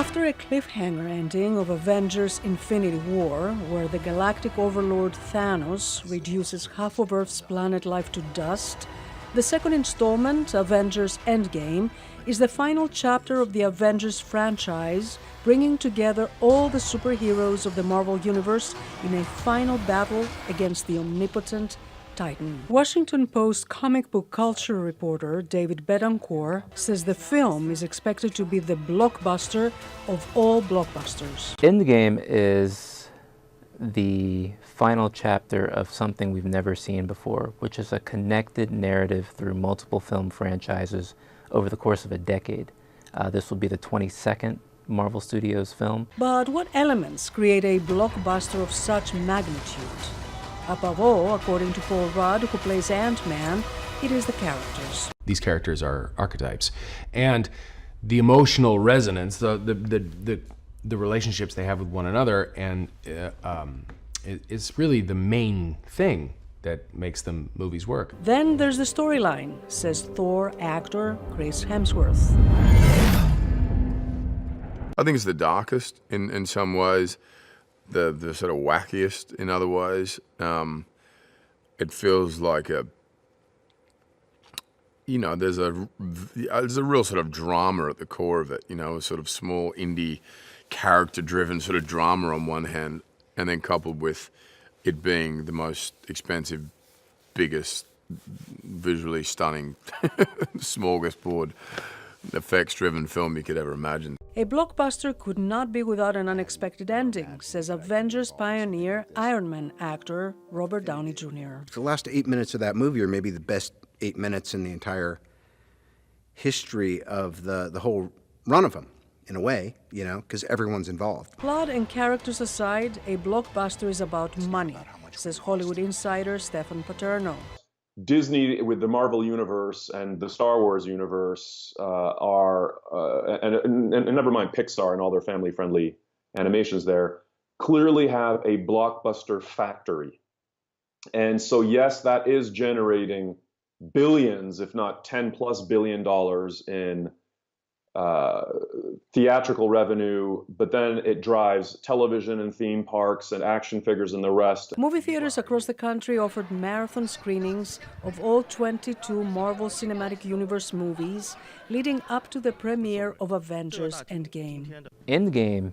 After a cliffhanger ending of Avengers Infinity War, where the galactic overlord Thanos reduces half of Earth's planet life to dust, the second installment, Avengers Endgame, is the final chapter of the Avengers franchise, bringing together all the superheroes of the Marvel Universe in a final battle against the omnipotent Titan. Washington Post comic book culture reporter David Betancourt says the film is expected to be the blockbuster of all blockbusters. Endgame is the final chapter of something we've never seen before, which is a connected narrative through multiple film franchises over the course of a decade. This will be the 22nd Marvel Studios film. But what elements create a blockbuster of such magnitude? Above all, according to Paul Rudd, who plays Ant-Man, it is the characters. These characters are archetypes, and the emotional resonance, the relationships they have with one another, and it's really the main thing that makes the movies work. Then there's the storyline, says Thor actor Chris Hemsworth. I think it's the darkest in some ways. The sort of wackiest in other ways. It feels like there's a real sort of drama at the core of it, a sort of small indie character-driven sort of drama on one hand, and then coupled with it being the most expensive, biggest, visually stunning, smorgasbord, effects-driven film you could ever imagine. A blockbuster could not be without an unexpected ending, says Avengers pioneer Iron Man actor Robert Downey Jr. The last 8 minutes of that movie are maybe the best 8 minutes in the entire history of the whole run of them, in a way, because everyone's involved. Plot and characters aside, a blockbuster is about money, says Hollywood insider Stefan Paterno. Disney, with the Marvel Universe and the Star Wars universe, and never mind Pixar and all their family-friendly animations there, clearly have a blockbuster factory. And so, yes, that is generating billions, if not $10+ billion in theatrical revenue, but then it drives television and theme parks and action figures and the rest. Movie theaters across the country offered marathon screenings of all 22 Marvel Cinematic Universe movies leading up to the premiere of Avengers Endgame. Endgame,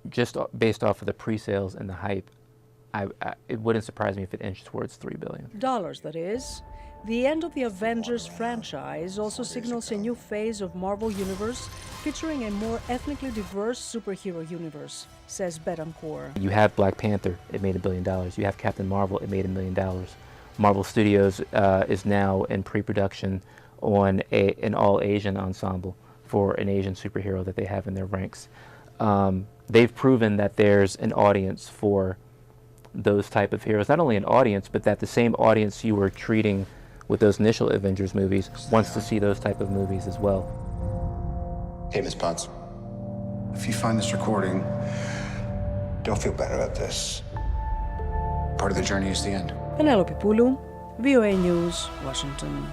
just based off of the pre-sales and the hype, it wouldn't surprise me if it inched towards $3 billion. Dollars, that is. The end of the Avengers franchise also signals a new phase of Marvel Universe featuring a more ethnically diverse superhero universe, says Betancourt. You have Black Panther, it made $1 billion. You have Captain Marvel, it made $1 million. Marvel Studios is now in pre-production on an all-Asian ensemble for an Asian superhero that they have in their ranks. They've proven that there's an audience for those type of heroes. Not only an audience, but that the same audience you were treating with those initial Avengers movies wants to see those type of movies as well. Hey, Miss Potts. If you find this recording, don't feel bad about this. Part of the journey is the end. Penelope Poulou, VOA News, Washington.